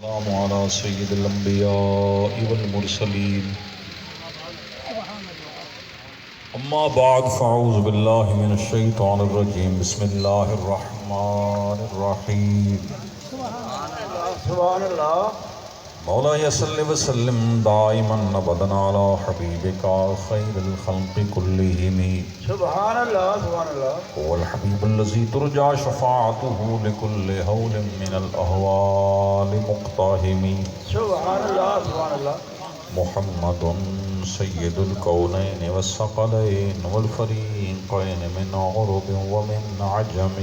السلام على سيد الأنبياء والمرسلين أما بعد فأعوذ بالله من الشيطان الرجيم بسم الله الرحمن الرحيم سبحان اللہ مولاي صل وسلم دائما أبدا على حبيبك خير الخلق كلهم سبحان اللہ سبحان اللہ هو الحبيب الذي ترجى شفاعته لكل هول من الأهوال مقتحم سبحان اللہ سبحان اللہ محمد سید الکونین والثقلین والفریقین من عرب ومن عجم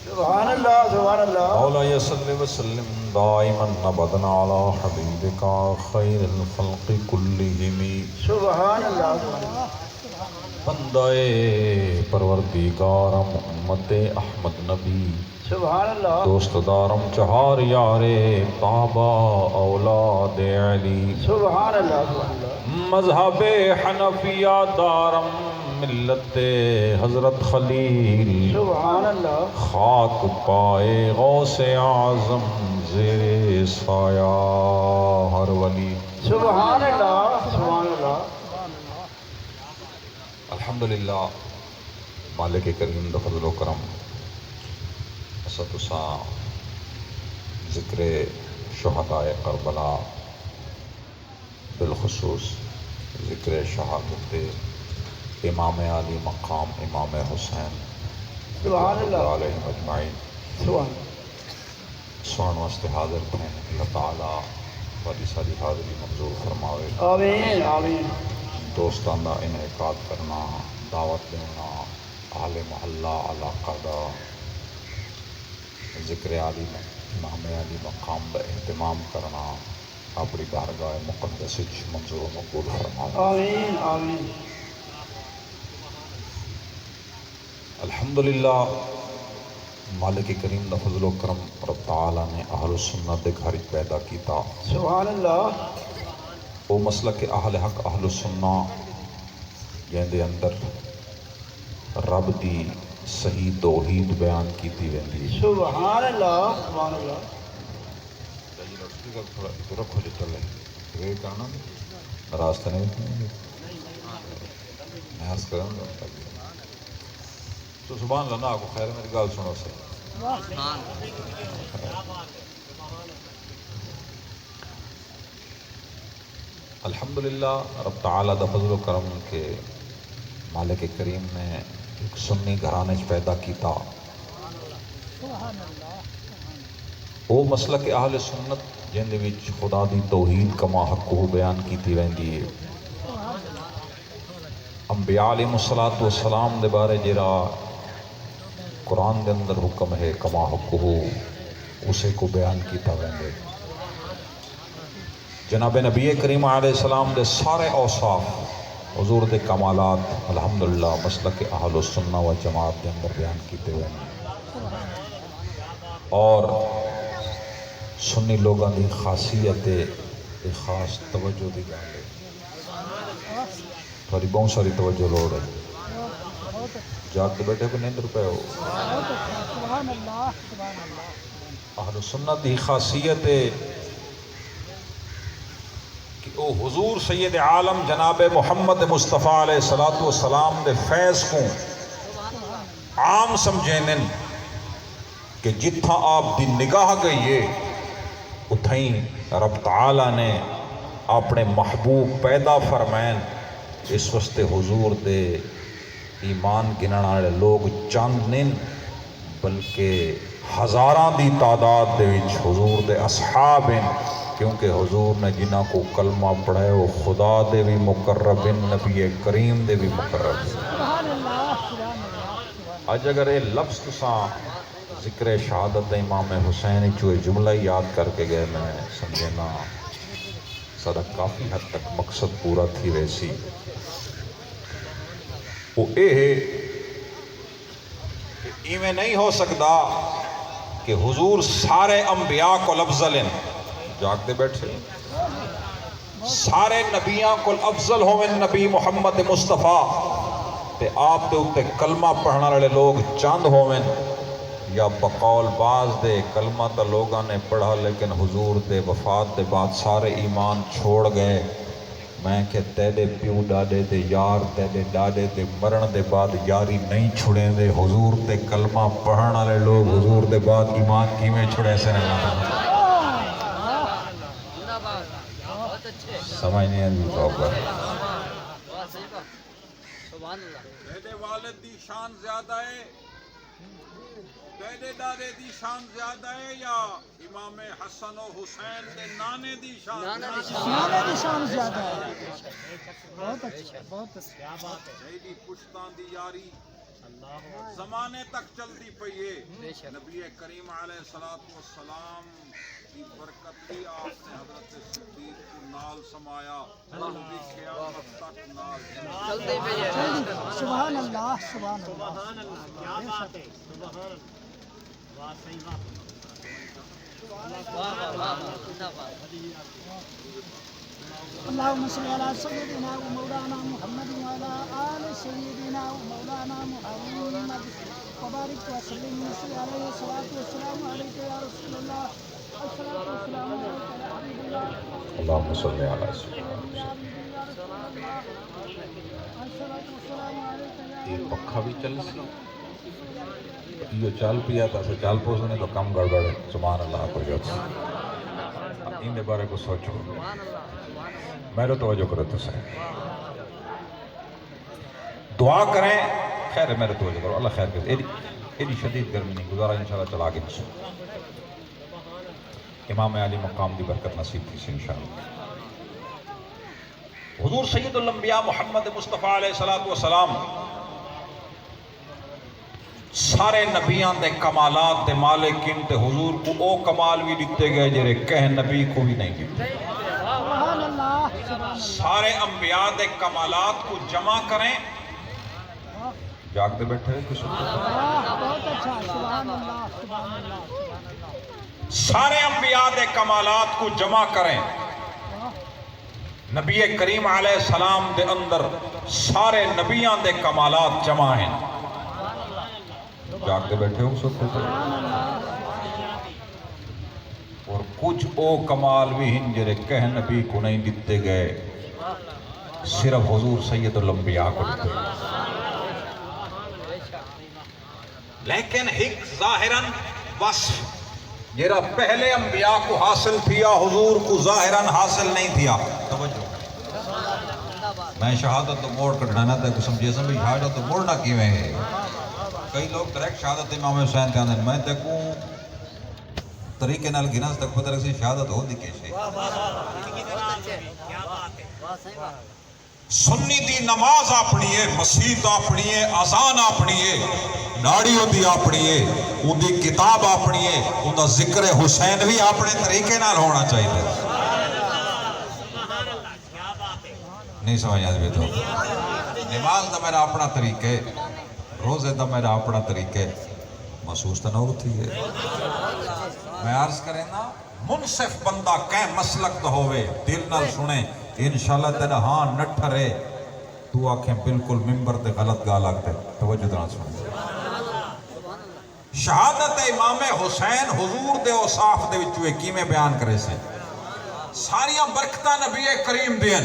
سبحان اللہ سبحان اللہ مولاي صل وسلم دائما ابدا على حبیبک خیر الخلق کلہم سبحان اللہ سبحان اللہ بندہ پروردگارم امت احمد نبی سبحان اللہ دوست دارم چہار یار بابا اولاد علی سبحان اللہ سبحان اللہ مذہب حنفیہ دارم ملت حضرت خلیل سبحان اللہ خاک پائے غوث اعظم زیر سایہ ہر ولی سبحان اللہ سبحان اللہ الحمدللہ مالک کریم دا فضل و کرم اسا ذکر شہداء کربلا بالخصوص ذکر شہادت امام علی مقام امام حسین سبحان اللہ علیہ مجمعین سبحان سوان واسطے حاضر ہیں اللہ تعالیٰ والی ساری حاضری منظور فرماوے آمین آمین دوستانہ انعقاد کرنا دعوت دینا اہل محلہ علاقہ دا ذکر علی میں امام علی مقام دا اہتمام کرنا اپنی بارگاہ مقدس منظور و مقبول فرماوے آمین آمین الحمدللہ مالک کریم دا فضل و کرم رب تعالیٰ نے اہل السنت دے گھر پیدا کیتا سبحان اللہ وہ مسلک اہل حق اہل السنت جن دے اندر رب دی صحیح توحید بیان کیتی ویندی سبحان اللہ سبحان اللہ رکھو جو چلے یہ کرنا راستہ نہیں میں عرض کروں گا تو سبحان اللہ نا آپ کو خیر میری گال سنو سے الحمدللہ رب تعالیٰ دا فضل و کرم کے مالک کریم نے ایک سنی گھرانے پیدا کیتا وہ مسلک اہل سنت جن دے وچ خدا دی توحید کما حق کو بیان کیتی ویندی ہے انبیاء علیہ الصلوۃ والسلام دے بارے جڑا قرآن دے اندر حکم ہے کما حق ہو اسے کو بیان کیتا ویندے جناب نبی کریم علیہ السلام دے سارے اوصاف حضور دے کمالات الحمدللہ مسلک اہل السنہ و جماعت دے اندر بیان کیتے ہوئے اور سنی لوگاں دی خاصیت ایک خاص توجہ دی گل ہے تھوڑی بہت ساری توجہ لوڑ ہے جاگ کے بیٹھے کو نیند روپے ہو اہل سنت دی خاصیت ہے کہ او حضور سید عالم جناب محمد مصطفیٰ علیہ الصلوۃ والسلام دے فیض کو عام سمجھینن کہ جتھا آپ دی نگاہ گئی ہے اتھائیں رب تعالیٰ نے اپنے محبوب پیدا فرمائن اس واسطے حضور دے ایمان گنن والے لوگ چند نہیں بلکہ ہزاراں دی تعداد دے وچ حضور دے اصحاب ہیں کیونکہ حضور نے جنہاں کو کلمہ پڑھے وہ خدا دے بھی مقرب ہیں نبی کریم دے بھی مقرب ہیں آج اگر یہ لفظ تساں ذکر شہادت امام حسین چوئے جملہ یاد کر کے گئے میں سمجھنا سارا کافی حد تک مقصد پورا تھی ویسی وہ اے ہے کہ ایویں نہیں ہو سکتا کہ حضور سارے انبیاء کو افضل ہیں جاگتے بیٹھے سارے نبیاں کو افضل ہوئے نبی محمد مصطفیٰ تے آپ دے اتے کلمہ پڑھنا والے لوگ چند ہوئے یا بقول باز دے کلمہ تا لوگاں نے پڑھا لیکن حضور دے وفات دے بعد سارے ایمان چھوڑ گئے. میں کہ تیرے پیو ڈاڈے دے یار تیرے ڈاڈے دے مرن دے بعد یاری نہیں چھڑیں دے. حضور دے کلمہ پڑھن والے لوگ حضور دے بعد ایمان کیویں چھڑے سے نہیں سمجھ نہیں آئی تو تیرے والد دی شان زیادہ ہے تیرے دادے دی شان زیادہ ہے یا امام حسن و حسین دے نانے دی شان زیادہ ہے. بہت اچھا بہت اچھا. تیری پشتان دی یاری زمانے تک چلتی پئی ہے. نبی کریم علیہ السلام کی برکت بھی آپ نے حضرت صدیق کو نال سمایا وہ بھی قیامت تک نال چلتے پئی ہے. سبحان اللہ سبحان اللہ. کیا بات ہے. سبحان اللہ. واہ صحیح بات. اللهم صل على سيدنا ومولانا محمد وعلى آل سيدنا ومولانا محمد وبارك وسلم وصل عليه الصلاة والسلام عليك يا رسول الله الصلاة والسلام عليك يا حبيب الله اللهم صل على سيدنا الصلاة والسلام عليك يا یہ پکھا بھی چل سی یہ چل پیا تھا سے چل پوسنے تو کم گڑبڑ سبحان اللہ کو جو ان دے بارے کو سوچو میرے توجہ کرو تو سے دعا کریں خیر میرے توجہ کرو اللہ خیر کرے ایڈی شدید گرمی نہیں گزارا انشاءاللہ چلا کے نسو امام علی مقام دی برکت نصیب تھی سے انشاءاللہ. حضور سید الانبیاء محمد مصطفیٰ علیہ السلام سارے نبیان دے کمالات دے مالکین تے حضور کو او کمال بھی دیتے گئے جرے کہہ نبی کو بھی نہیں دیتے. سارے انبیاء دے کمالات کو جمع کریں جاگتے بیٹھے کچھ سارے انبیاء دے کمالات کو جمع کریں نبی کریم علیہ السلام دے اندر سارے نبیان دے کمالات جمع ہیں. جاگتے بیٹھے ہو سب اور کچھ او کمال بھی ہیں جرے کہہ نبی کو نہیں دیتے گئے صرف حضور سید الانبیاء کو دیتے گئے. لیکن ایک ظاہراً وصف جرا پہلے انبیاء کو حاصل تھیا حضور کو ظاہراً حاصل نہیں تھیا. توجہ میں شہادت تو موڑ کٹھانا تھا کہ سمجھے سمجھے شہادت تو موڑنا کیویں ہے. کئی لوگ ڈائریکٹ شہادت امام حسین تے آندے میں تکوں طریقے نال گنا تک پتہ لگ سی شہادت ہو دی کیسے. سنی دی نماز اپنی ہے مسجد اپنی ہے اذان اپنی ہے داڑھی دی اپنی ہے ان دی کتاب اپنی ہے ان دا ذکر حسین بھی اپنے طریقے نال ہونا چاہیے. نہیں سمجھ آدمی تو نماز دا میرا اپنا طریقے روزے دا میرا اپنا طریقے محسوس تو نہ ہوتی ہے. میں عرض کریں نا منصف بندہ کہیں مسلک تو ہوئے دل نال سنے انشاءاللہ تیرا ہاں نٹھا رہے تو آنکھیں بالکل ممبر تے غلط گا لگتے توجہ دران سنے. شہادت امام حسین حضور دے اوصاف دے وچوے کی میں بیان کرے سے ساریاں برکتہ نبی کریم دین.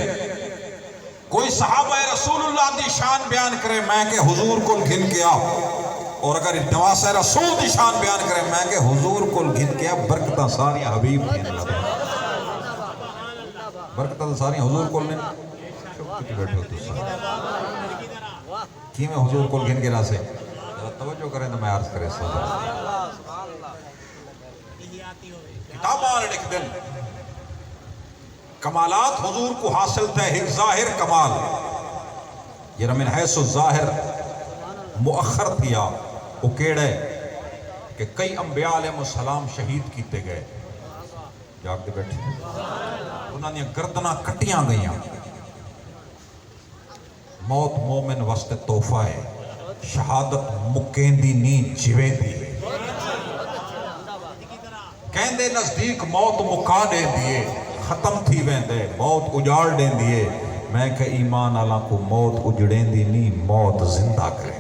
کوئی صحابہ رسول اللہ دی شان بیان کرے میں کہ حضور کو گھن کیا اور اگر نواس رسول دی شان بیان کرے میں کہ حضور کو گھن کیا برکتہ ساری حبیب دین لگا برکتہ ساری حضور کو لیں کچھ بیٹھے ہو تو ساری کی میں حضور کو گھن کے راسے توجہ کریں تو میں عرض کرے کتاب آنے لکھ دن کمالات حضور کو حاصل تھے ایک ظاہر کمال یہ من حیث الظاہر مؤخر تھیا وہ کیڑے کہ کئی انبیاء علیہ السلام شہید کیتے گئے جاگتے بیٹھے انہوں نے گردنہ کٹیاں گئیاں. موت مومن وسط تحفہ ہے شہادت مکین دی نیند جوے دی کہن دے نزدیک موت مکا دے دیئے ختم تھی ویندے موت اجاڑ دیں دیئے میں کہ ایمان اللہ کو موت اجڑیں دی نہیں موت زندہ کریں.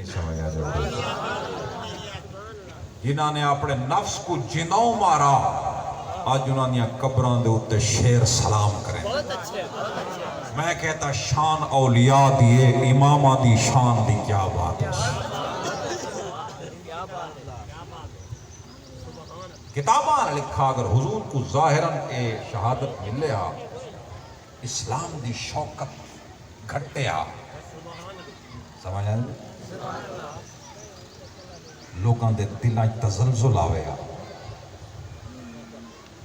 سمجھ آ جائے جنہاں نے اپنے نفس کو جنوں مارا آج انہوں نے قبران دے اتے شیر سلام کریں میں کہتا شان اولیاء دیے امامہ دی شان دی کیا بات ہے کتاباں لکھا اگر حضور کو ظاہراً اے شہادت ملیا اسلام دی شوکت گھٹیا سمجھ آئے لوگاں دے دلائیں تزلزل آوے گا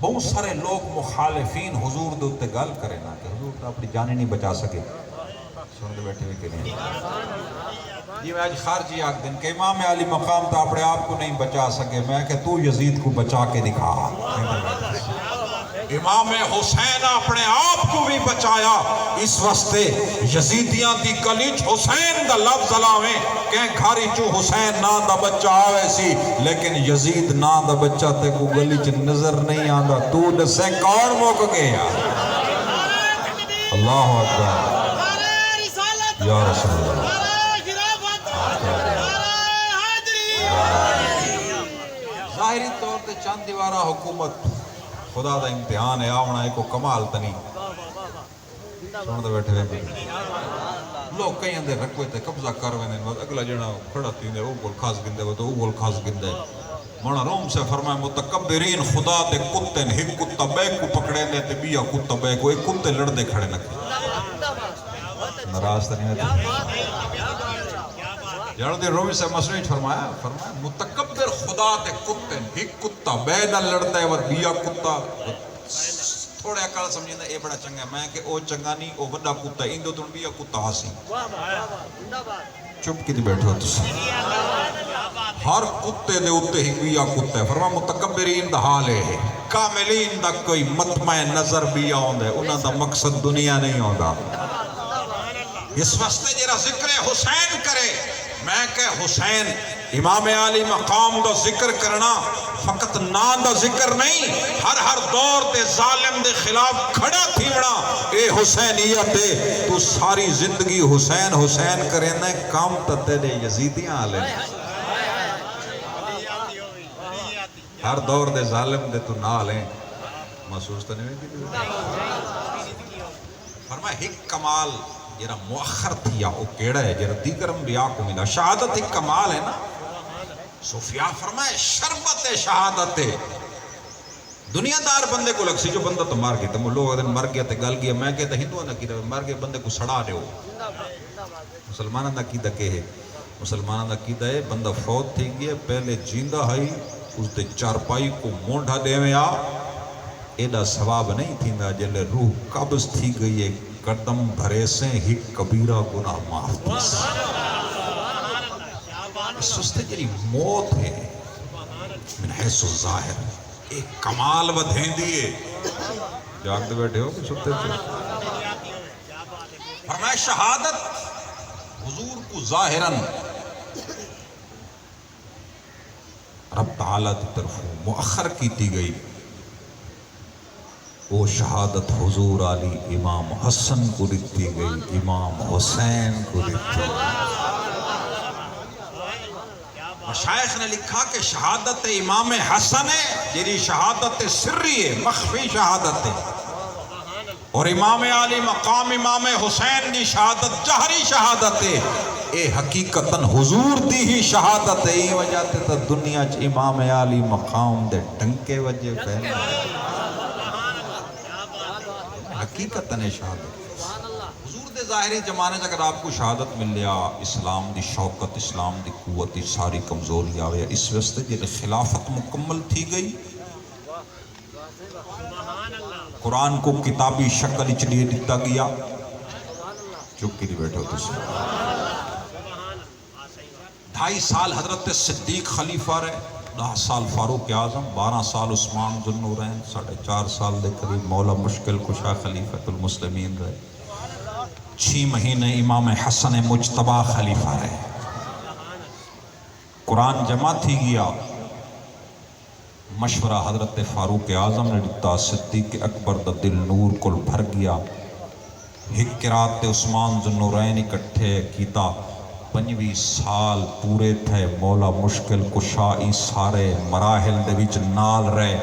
بہت سارے لوگ مخالفین حضور دے اتے گل کرے نا کہ حضور تو اپنی جانے نہیں بچا سکے سن دے بیٹھے ہوئے کہ نہیں یہ میں آج خارجی آگ دن کہ امام علی مقام تو اپنے آپ کو نہیں بچا سکے میں کہ تو یزید کو بچا کے دکھا امام حسین اپنے آپ کو بھی بچایا اس واسطے یزیدیاں دی گلیچ حسین دا لفظ لاویں کہ گھاری چو حسین نا دا بچہ آوے سی لیکن یزید نا دا بچہ تے کو گلیچ نظر نہیں آندا تو دسے کون موک گیا اللہ اکبر یا رسول اللہ ظاہری طور تے چند دیوارہ حکومت خدا دا امتحان ہے آونا ایک کمال تنی سن دے بیٹھے ہوئے لوگ کئی اندر رکھوے تے قبضہ کروے نے اگلا جنا کھڑا تین دے او گول خاص گندے وہ تو او گول خاص گندے مونا روم سے فرمائے متکبرین خدا دے کتے نے ایک کتا بے کو پکڑے دے تے بیا کتا بے کو ایک کتے لڑ دے کھڑے نکے نراز تنی ہوتی جڑ دے رومی سے مسئلہ فرمایا متکبر خدا دے کتے ایک کتا بے نہ لڑتا ہے اور بیا کتا تھوڑے اکال سمجھیں اے بڑا چنگا میں کہ او چنگا نہیں او بڑا کتا اندو تن بیا کتا ہاسی چپ کی دی بیٹھو تسی ہر کتے دے اتے ہی بیا کتا ہے فرما متکبرین دا حال ہے کاملین دا کوئی مطمع نظر بیا ہوندے انہاں دا مقصد دنیا نہیں ہوندا اس واسطے جرا ذکر حسین کرے میں کہ حسین امام علی مقام دا ذکر کرنا فقط نام دا ذکر نہیں ہر دور دے ظالم دے خلاف کھڑا تھیوڑا اے حسینیت ہے تو ساری زندگی حسین حسین کرنے کام تتے دے یزیدیاں آلے ہر دور دے ظالم دے تو نہ لیں محسوس تو نہیں ہوئی فرمائے ایک کمال جرا مؤخر تھیا او کیڑا ہے جرا دیگر انبیاء کو ملا شہادت ایک کمال ہے نا صوفیاء فرمائے شربت شہادت دنیا دار بندے کو لگ سی جو بندہ تو مار گیا تو لوگ اگر مر گیا تو گل گیا میں کہتا ہندوان دا کی دا مر گیا بندے کو سڑا دے ہو مسلمانہ دا کی دا کہ ہے مسلمانہ دا کی دا ہے بندہ فوت تھی گیا پہلے جیندہ ہے اس دے چارپائی کو مونڈھا دے میں آ ایڈا ثواب نہیں تھی دا جلے روح قبض تھی گئی ہے قدم بھرے سے ہی کبیرہ گناہ معاف دیس اس سستے جلی موت ہے من حیث الظاہر ایک کمال ودھیں دیئے جاگ دے بیٹھے ہو کہ سکتے تھے فرمائے شہادت حضور کو ظاہراً رب تعالیٰ کی طرف مؤخر کی تھی گئی وہ شہادت حضور علی امام حسن کو دیتی گئی امام حسین کو دیتی گئی مشایخ نے لکھا کہ شہادت امام حسن ہے جیری شہادت سری ہے مخفی شہادت ہے اور امام علی مقام امام حسین دی شہادت جہری شہادت ہے اے حقیقتاً حضور دی ہی شہادت ہے یہ وجہ تے دنیا چ امام علی مقام دے ڈنکے وجہ پہنے حقیقتاً شہادت حضور دے ظاہری زمانے سے اگر آپ کو شہادت مل لیا اسلام دی شوکت اسلام دی قوت ساری کمزوری آوے اس واسطے جب خلافت مکمل تھی گئی قرآن کو کتابی شکل اچ لیے دیتا گیا چپ کی دی بیٹھے ہو تسی 2.5 سال حضرت صدیق خلیفہ رہے 10 سال فاروق اعظم 12 سال عثمان ذو النورین 4.5 سال دے قریب مولا مشکل کشا خلیفۃ المسلمین رہے 6 مہینے امام حسن مجتبی خلیفہ رہے قرآن جمع تھی گیا مشورہ حضرت فاروق اعظم نے دیتا صدیق اکبر دا دل نور کل بھر گیا ایک قرات عثمان ذو النورین اکٹھے کیتا 25 سال پورے تھے مولا مشکل کشا ای سارے مراحل دے وچ نال رہے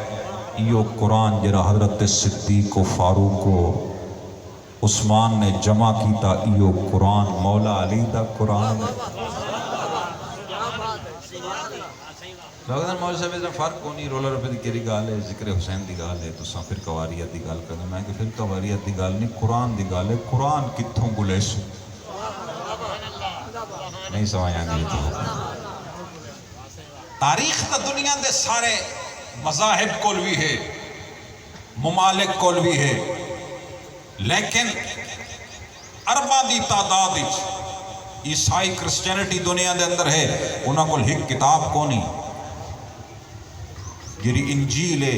ایو قرآن جرا حضرت صدیق و فاروق و عثمان نے جمع کیتا ایو قرآن مولا علی دا قرآن لوگوں مولا صاحب اس فرق کو نہیں رولا رفے دی کیری گال ہے ذکر حسین دی گال ہے تو ساں پھر قواریت دی گال کرنے میں کہ پھر قواریت دی گال نہیں قرآن دی گال ہے قرآن کتھوں گلے سو نہیں سمجھا نہیں تو تاریخ تا دنیا دے سارے مذاہب کول بھی ہے ممالک کول بھی ہے لیکن ارباں دی تعداد عیسائی کرسچینٹی دنیا دے اندر ہے انہاں کول ایک کتاب کو نہیں جری انجیل ہے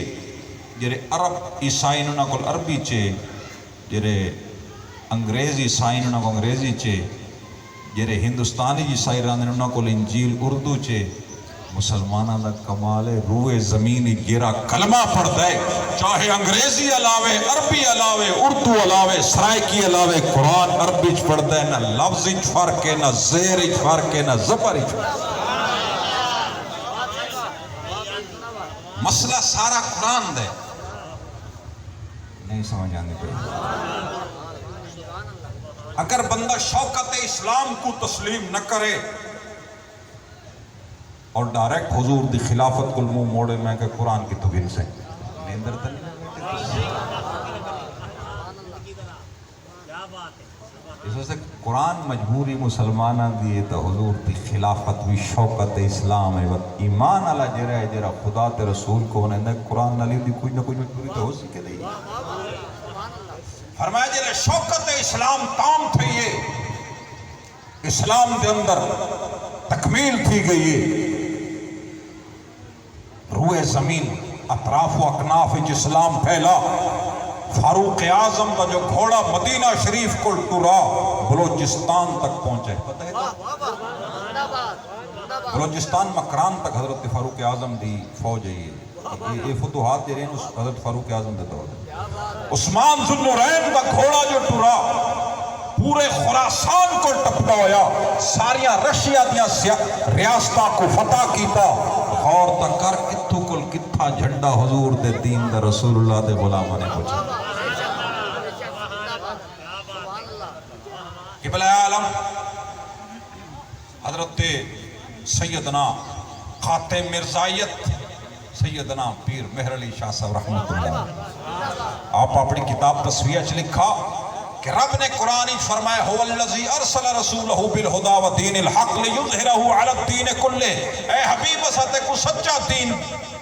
جرے عرب عیسائی انہاں کول عربی چے جرے انگریز عیسائی انہاں کو انگریزی چے جرے ہندوستانی عیسائی راندے انہاں کول انجیل اردو چے مسلمانہ دا کمال ہے روئے زمینی گیرا کلمہ پڑھتا ہے چاہے انگریزی علاوے عربی علاوے اردو علاوے سرائکی علاوے قرآن عربی پڑھتا ہے نہ لفظ فرق ہے نہ زیر فرق ہے نہ زبر فرق مسئلہ سارا قرآن دے نہیں سمجھ آنے پہ اگر بندہ شوکت اسلام کو تسلیم نہ کرے اور ڈائریکٹ حضور دی خلافت کل منہ موڑے میں کہ قرآن کی تو گن سے نیندر تن اس وجہ سے قرآن مجبوری مسلمانہ دیئے تو حضور دی خلافت بھی شوکت اسلام ہے ایمان اللہ جرہ ہے جرہ خدا تے رسول کو انہیں اندر قرآن نہ لی دی کوئی نہ کوئی مجبوری تو ہو سکے دے فرمایا جرہ شوکت اسلام تام تھے یہ اسلام دے اندر تکمیل تھی گئی ہے روئے زمین اطراف و اکناف اسلام پھیلا فاروق اعظم کا جو گھوڑا مدینہ شریف کو ٹورا بلوچستان تک پہنچے پتہ ہے بلوچستان مکران تک حضرت فاروق اعظم دی فوج ہے یہ فتوحات دے رہے ہیں حضرت فاروق اعظم دے دور عثمان ذو النورین کا گھوڑا جو ٹورا پورے خراسان کو ٹپتا ہویا ساریاں رشیا دیاں ریاستہ کو فتح کیتا غور تک کر کتھو کل کتھا جھنڈا حضور دے دین دا رسول اللہ دے غلامہ نے پوچھا قبلہ عالم حضرت سیدنا خاتم مرزائیت سیدنا پیر مہر علی شاہ صاحب رحمت اللہ آپ اپنی کتاب تصویہ چ لکھا کہ رب نے قرآن فرمایا هو الذی ارسل رسولہ بالہدی ودین الحق لیظہرہ علی الدین کلہ اے حبیب اسا تے کو سچا دین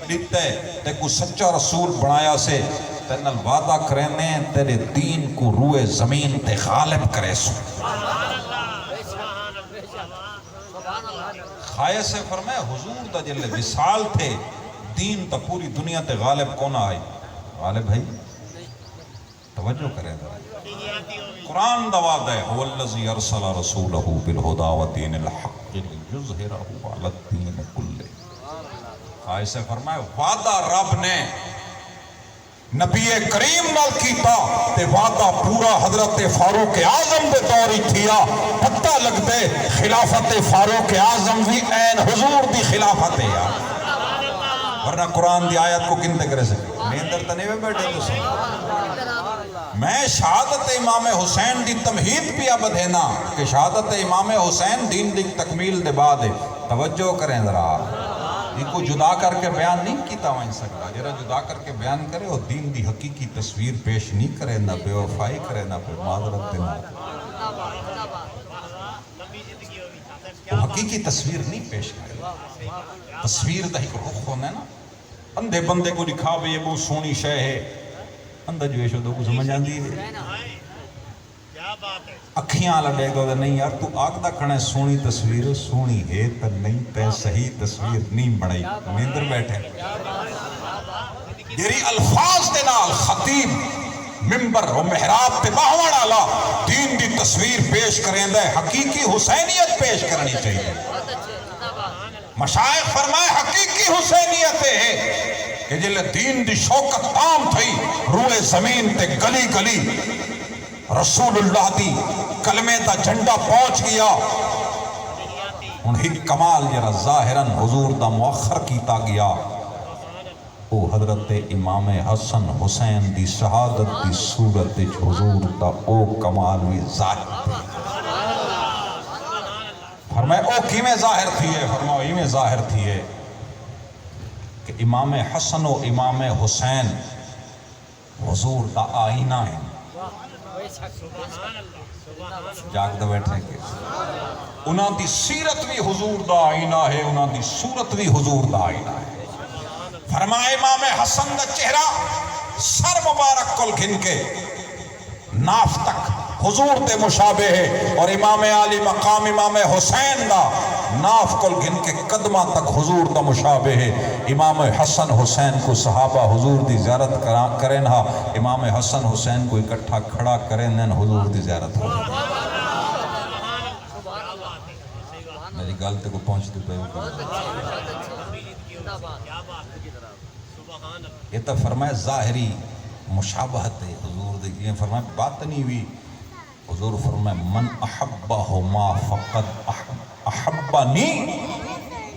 دیتا ہے تے کو سچا رسول بنایا سے تنل وعدہ کرنے تیرے دین کو روئے زمین تے غالب کرے سو خواہ سے فرمایا حضور دا جلے وصال تھے دین تا پوری دنیا تے غالب کون آئی غالب ہے توجہ کریں دا قرآن دا وعدہ ہے هو الذی ارسل رسولہ بالہدی ودین الحق لیظہرہ علی الدین کلہ خواہ سے فرمایا وعدہ رب نے نبی کریم نال کیتا تے وعدہ پورا حضرت فاروق اعظم دے دور ہی تھیا پتہ لگ دے خلافت فاروق اعظم بھی این حضور دی خلافت ہے یار ورنہ قرآن دی آیت کو کن کرے سکتے نیندر تنیوے بیٹھے تو سن میں شہادت امام حسین دی تمہید پیا بدھینا کہ شہادت امام حسین دین دی تکمیل دے بعد ہے توجہ کریں ذرا یہ کو جدا کر کے بیان نہیں کیتا وائن سکتا جرا جدا کر کے بیان کرے اور دین دی حقیقی تصویر پیش نہیں کرے نہ بے وفائی کرے نہ بے معذرت دینا وہ حقیقی تصویر نہیں پیش کرے تصویر دا ایک رخ ہونا ہے نا اندھے بندے کو دکھا بھی یہ بہت سونی شے ہے اندھا جو ایشو دو کو سمجھ آندی ہے اکھیاں لڑے گا نہیں یار تو آگ دا کھڑے سونی تصویر سونی ہے تا نہیں تے صحیح تصویر نہیں بڑھائی نیندر بیٹھے جیری الفاظ دے نال خطیب ممبر و محراب تے باہوان آلا دین دی تصویر پیش کریں دے حقیقی حسینیت پیش کرنی چاہیے مشائخ فرمائے حقیقی حسینیت ہے کہ جلے دین دی شوکت تام تھی روئے زمین تے گلی گلی رسول اللہ دی کلمے دا جھنڈا پہنچ گیا ہن ایک کمال جڑا ظاہراً حضور دا مؤخر کیتا گیا او حضرت امام حسن حسین دی شہادت دی صورت وچ حضور دا او کمال بھی ظاہر تھی۔ فرمائے او کیویں ظاہر تھی ہے؟ فرماؤ ایویں ظاہر تھی ہے کہ امام حسن و امام حسین حضور دا آئینہ ہے۔ جاگ دے بیٹھے کہ انہاں دی سیرت بھی حضور دا آئینہ ہے، انہاں دی صورت بھی حضور دا آئینہ ہے۔ فرمائے امام حسن دا چہرہ سر مبارک کل گھن کے ناف تک حضور تے مشابہ ہے، اور امام عالی مقام امام حسین دا ناف کل گھن کے قدمہ تک حضور دا مشابہ ہے۔ امام حسن حسین کو صحابہ حضور دی زیارت کریں ہا، امام حسن حسین کو اکٹھا کھڑا کریں دین حضور دی زیارت ہو۔ میری گالتے کو پہنچتے پہ یہ تو فرمائے ظاہری مشابہت ہے حضور دی، یہ فرمائے باطنی بھی حضور فرمائے من احبہما فقد احبانی،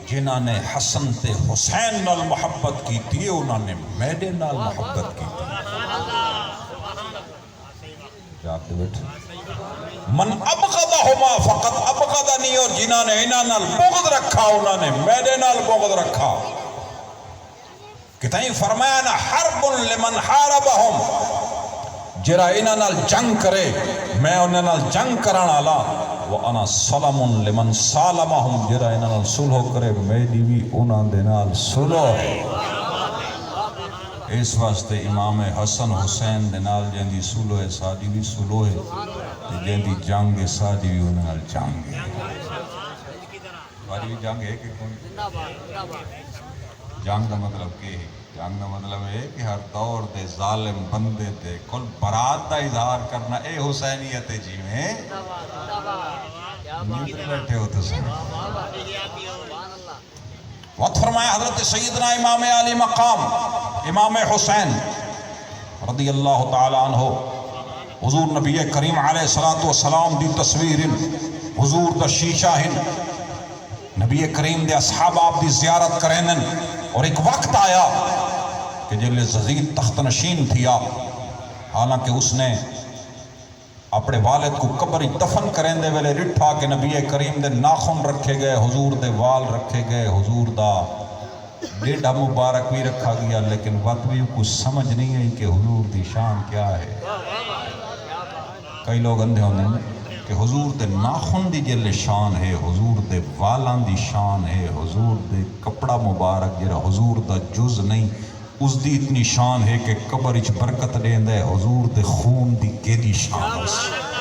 جنہاں نے حسن تے حسین نال محبت کی تھی انہوں نے میرے نال محبت کی تھی۔ جاتے بیٹھے من ابغضہما فقد ابغضنی، اور جنہاں نے انہاں نال بغض رکھا انہوں نے میرے نال بغض رکھا۔ کتائیں فرمایا نا حرب لمن حاربہم، جرا انہاں نال جنگ کرے میں انہاں نال جنگ کران آلا، وَأَنَا صَلَمٌ لِمَنْ صَالَمَهُمْ، جرا انہاں نال سلح کرے میری بھی انہاں دے نال سلح ہے۔ اس واسطے امام حسن حسین دے نال جہاں سلح ہے ساڈی بھی سلح ہے، جہاں جنگ ہے ساڈی بھی انہاں نال جنگ ہے۔ ہماری بھی جنگ ہے کہ کون؟ جنگ کا مطلب کیا ہے؟ جنگ کا مطلب ہے کہ ہر دور دے ظالم بندے دے کل برات دا اظہار کرنا، اے حسینیت جی میں نیوٹر بیٹھے ہوتے سن۔ وقت فرمایا حضرت سیدنا امام علی مقام امام حسین رضی اللہ تعالی عنہ، حضور نبی کریم علیہ السلام دی تصویر حضور دا شیشہ ہن، نبی کریم دے اصحاب آپ دی زیارت کرینن، اور ایک وقت آیا کہ جلے یزید تخت نشین تھیا، حالانکہ اس نے اپنے والد کو قبر دفن کریں دے ویلے رٹھا کہ نبی کریم دے ناخن رکھے گئے، حضور دے وال رکھے گئے، حضور دا ڈیڈا مبارک بھی رکھا گیا، لیکن وقت بھی کچھ سمجھ نہیں آئی کہ حضور دی شان کیا ہے۔ کئی لوگ اندھے ہوندے کہ حضور دے ناخن دی جلے شان ہے، حضور دے والان دی شان ہے، حضور دے کپڑا مبارک جرا حضور دا جز نہیں، اس دی اتنی شان ہے کہ قبر اچ برکت دین دے، حضور دے خون دی کیدی شان ہے۔